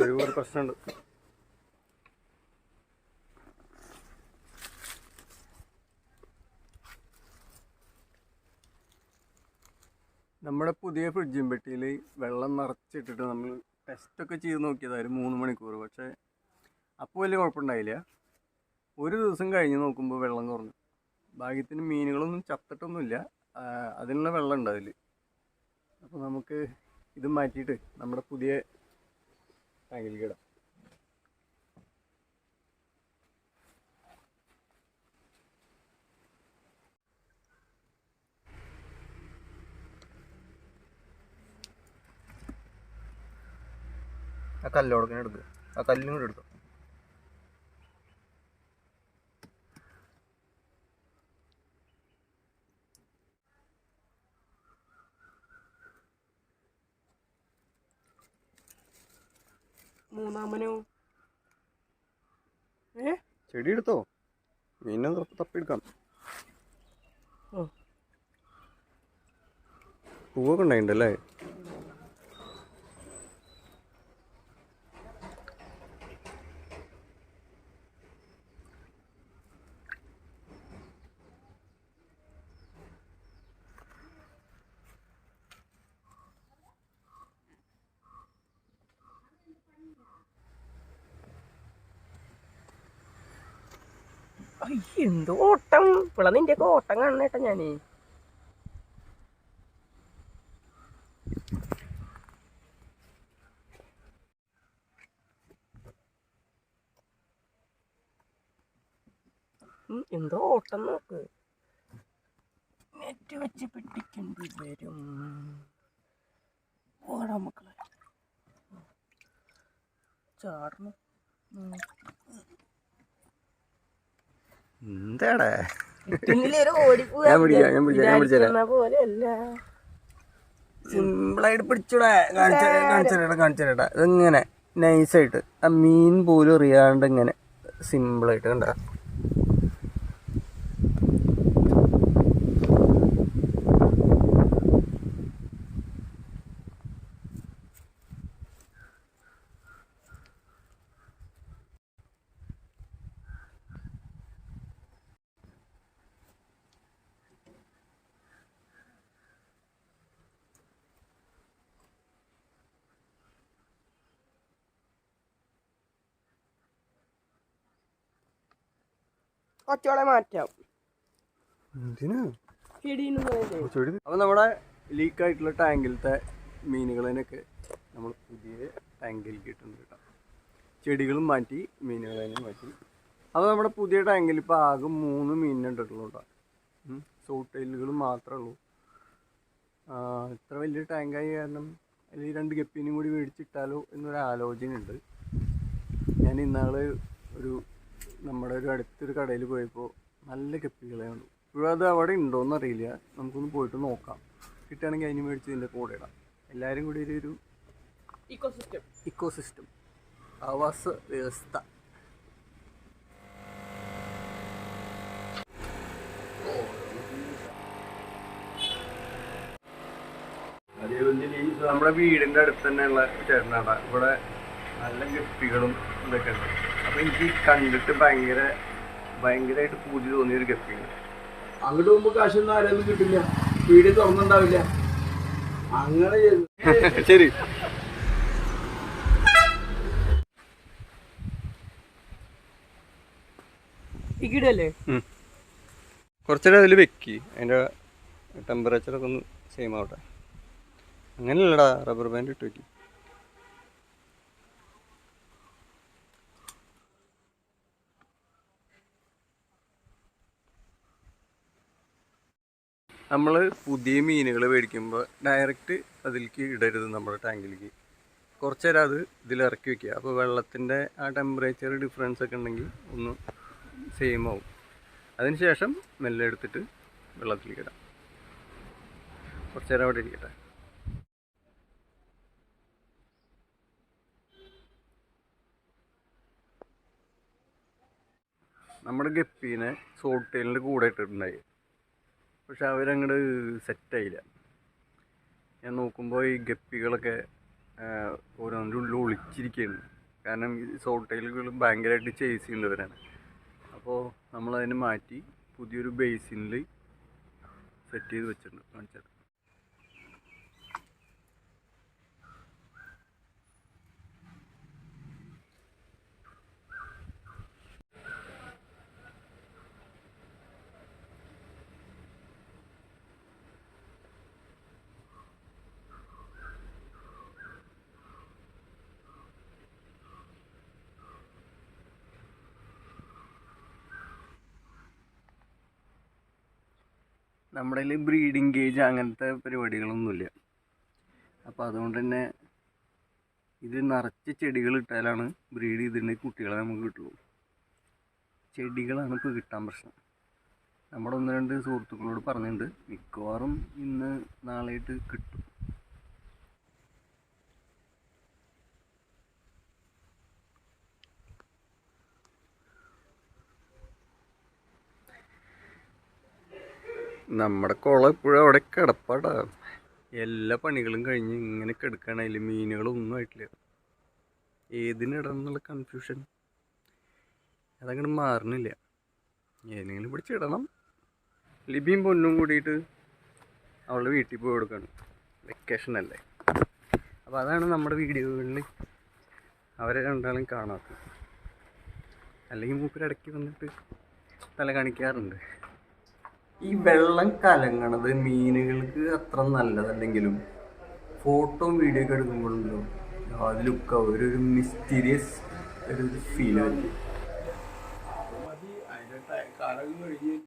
ഒരു പ്രശ്നമുണ്ട്. നമ്മുടെ പുതിയ ഫ്രിഡ്ജും പെട്ടിയിൽ വെള്ളം നിറച്ചിട്ടിട്ട് നമ്മൾ ടെസ്റ്റൊക്കെ ചെയ്ത് നോക്കിയതായിരുന്നു 3 മണിക്കൂർ. പക്ഷേ അപ്പോൾ വലിയ കുഴപ്പമുണ്ടായില്ല. ഒരു ദിവസം കഴിഞ്ഞ് നോക്കുമ്പോൾ വെള്ളം കുറഞ്ഞു. ഭാഗ്യത്തിന് മീനുകളൊന്നും ചത്തിട്ടൊന്നുമില്ല, അതിനുള്ള വെള്ളം ഉണ്ട് അതിൽ. അപ്പോൾ നമുക്ക് ഇത് മാറ്റിയിട്ട് നമ്മുടെ പുതിയ ടാങ്കിലേക്ക് ഇടാം. ആ കല്ലോടക്കിനെ എടുക്കുക, ആ കല്ലും കൂടെ എടുക്കുക. മൂന്നാമനോ ചെടി എടുത്തോ, മീനെ തപ്പിയെടുക്കാം. പൂവൊക്കെ ഉണ്ടായിട്ടുണ്ടല്ലേ? എന്തോ ഓട്ടം ഇവിടെ നിന്റെ ഒക്കെ ഓട്ടം കാണണേട്ടാ ഞാന്. എന്തോ ഓട്ടം നോക്ക്. നെറ്റ് വെച്ച് പിടിക്കേണ്ടി വരും. ഓടാ മക്കളെ, ചാടണം. എന്താടാ സിമ്പിളായിട്ട് പിടിച്ചൂടെ? കാണിച്ചേട്ടാ ഇങ്ങനെ നൈസായിട്ട് ആ മീൻ പോലും അറിയാണ്ട് ഇങ്ങനെ സിമ്പിളായിട്ട് കണ്ട. കൊച്ചോളെ മാറ്റാം. അപ്പൊ നമ്മുടെ ലീക്കായിട്ടുള്ള ടാങ്കിലത്തെ മീനുകളതിനൊക്കെ നമ്മൾ പുതിയ ടാങ്കിലേക്ക് ഇട്ടുണ്ട് കേട്ടോ. ചെടികളും മാറ്റി, മീനുകളതിനെ മാറ്റി. അപ്പോൾ നമ്മുടെ പുതിയ ടാങ്കിൽ ഇപ്പോൾ ആകെ 3 മീനിനെ ഇട്ടിട്ടുള്ളൂ കേട്ടോ. സോട്ടൈലുകൾ മാത്രമേ ഉള്ളൂ. ഇത്ര വലിയ ടാങ്കായി കാരണം അതിൽ 2 ഗപ്പീനും കൂടി മേടിച്ചിട്ടാലോ എന്നൊരു ആലോചനയുണ്ട്. ഞാൻ ഇന്നാള് നമ്മുടെ അടുത്തൊരു കടയിൽ പോയപ്പോൾ നല്ല ഗപ്പികളെ ഉള്ളൂ. ഇപ്പോഴും അത് അവിടെ ഉണ്ടോയെന്ന് അറിയില്ല, നമുക്കൊന്ന് പോയിട്ട് നോക്കാം. കിട്ടുകയാണെങ്കിൽ അതിന് മേടിച്ച് ഇതിൻ്റെ കൂടെ ഇടാം. എല്ലാവരും കൂടി ഒരു ഇക്കോസിസ്റ്റം ആവാസ വ്യവസ്ഥ. നമ്മുടെ വീടിൻ്റെ അടുത്ത് തന്നെയുള്ള ചേട്ടനാടാ. ഇവിടെ നല്ല ഗപ്പികളും ഇതൊക്കെ ഉണ്ട്. അപ്പോൾ എനിക്ക് കണ്ടിട്ട് ഭയങ്കരമായിട്ട് പൂതി തോന്നിയൊരു ഗപ്പിയാണ്. അങ്ങോട്ട് പോകുമ്പോൾ കാശൊന്നും ആരൊന്നും കിട്ടില്ല, വീട് തുറന്നുണ്ടാവില്ല. അങ്ങനെ ശരി, കുറച്ചേരം അതിൽ വെക്കി, അതിൻ്റെ ടെമ്പറേച്ചറൊക്കെ ഒന്ന് സെയിം ആവട്ടെ. അങ്ങനെയല്ലടാ, റബ്ബർ ബാൻഡ് ഇട്ട് വെക്കി. നമ്മൾ പുതിയ മീനുകൾ മേടിക്കുമ്പോൾ ഡയറക്റ്റ് അതിലേക്ക് ഇടരുത് നമ്മുടെ ടാങ്കിലേക്ക്. കുറച്ച് നേരം അത് ഇതിലിറക്കി വയ്ക്കുക. അപ്പോൾ വെള്ളത്തിൻ്റെ ആ ടെമ്പറേച്ചർ ഡിഫറൻസ് ഒക്കെ ഉണ്ടെങ്കിൽ ഒന്ന് സെയിം ആവും. അതിന് ശേഷം മെല്ലെ എടുത്തിട്ട് വെള്ളത്തിലേക്ക് ഇടാം. കുറച്ച് നേരം അവിടെ ഇരിക്കട്ടെ. നമ്മുടെ ഗപ്പീനെ സോട്ടേലിൻ്റെ കൂടെ ഇട്ടിട്ടുണ്ടായി, പക്ഷെ അവരങ്ങോട്ട് സെറ്റായില്ല. ഞാൻ നോക്കുമ്പോൾ ഈ ഗപ്പികളൊക്കെ ഓരോന്നിൻ്റെ ഉള്ളിൽ ഒളിച്ചിരിക്കുകയാണ്. കാരണം ഈ സോട്ടൈലുകൾ ഭയങ്കരമായിട്ട് ചേസ് ചെയ്യുന്നവരാണ്. അപ്പോൾ നമ്മളതിനെ മാറ്റി പുതിയൊരു ബേസിനിൽ സെറ്റ് ചെയ്ത് വെച്ചിട്ടുണ്ട്. കാണിച്ചത് നമ്മുടെ കയ്യിൽ ബ്രീഡിങ് കേജ് അങ്ങനത്തെ പരിപാടികളൊന്നുമില്ല. അപ്പോൾ അതുകൊണ്ട് തന്നെ ഇത് നിറച്ച് ചെടികൾ ഇട്ടാലാണ് ബ്രീഡ് ചെയ്തിട്ടുണ്ടെങ്കിൽ കുട്ടികളെ നമുക്ക് കിട്ടുള്ളൂ. ചെടികളാണ് ഇപ്പോൾ കിട്ടാൻ പ്രശ്നം. നമ്മുടെ 1-2 സുഹൃത്തുക്കളോട് പറഞ്ഞിട്ടുണ്ട്, മിക്കവാറും ഇന്ന് നാളെയായിട്ട് കിട്ടും. നമ്മുടെ കുളം ഇപ്പോഴും അവിടെ കിടപ്പാടാ. എല്ലാ പണികളും കഴിഞ്ഞ് ഇങ്ങനെ കിടക്കുകയാണ്. അതിൽ മീനുകളൊന്നും ആയിട്ടില്ല. ഏതിനിടണം എന്നുള്ള കൺഫ്യൂഷൻ അതങ്ങോട്ട് മാറണില്ല. ഏതെങ്കിലും പിടിച്ചിടണം. ലിബിയും പൊന്നും കൂടിയിട്ട് അവളുടെ വീട്ടിൽ പോയി കൊടുക്കണം. വെക്കേഷൻ അല്ലേ. അപ്പോൾ അതാണ് നമ്മുടെ വീഡിയോകളിൽ അവരെ രണ്ടാളും കാണാത്തത്. അല്ലെങ്കിൽ മൂപ്പരിടയ്ക്ക് വന്നിട്ട് തല കാണിക്കാറുണ്ട്. ഈ വെള്ളം കലങ്ങണത് മീനുകൾക്ക് അത്ര നല്ലതല്ലെങ്കിലും ഫോട്ടോയും വീഡിയോ ഒക്കെ എടുക്കുമ്പോഴല്ലോ അതിലൊക്കെ ഒരു മിസ്റ്റീരിയസ് ഒരു ഫീൽ ആയിരിക്കും. അതിന്റെ കാലം കഴിഞ്ഞ്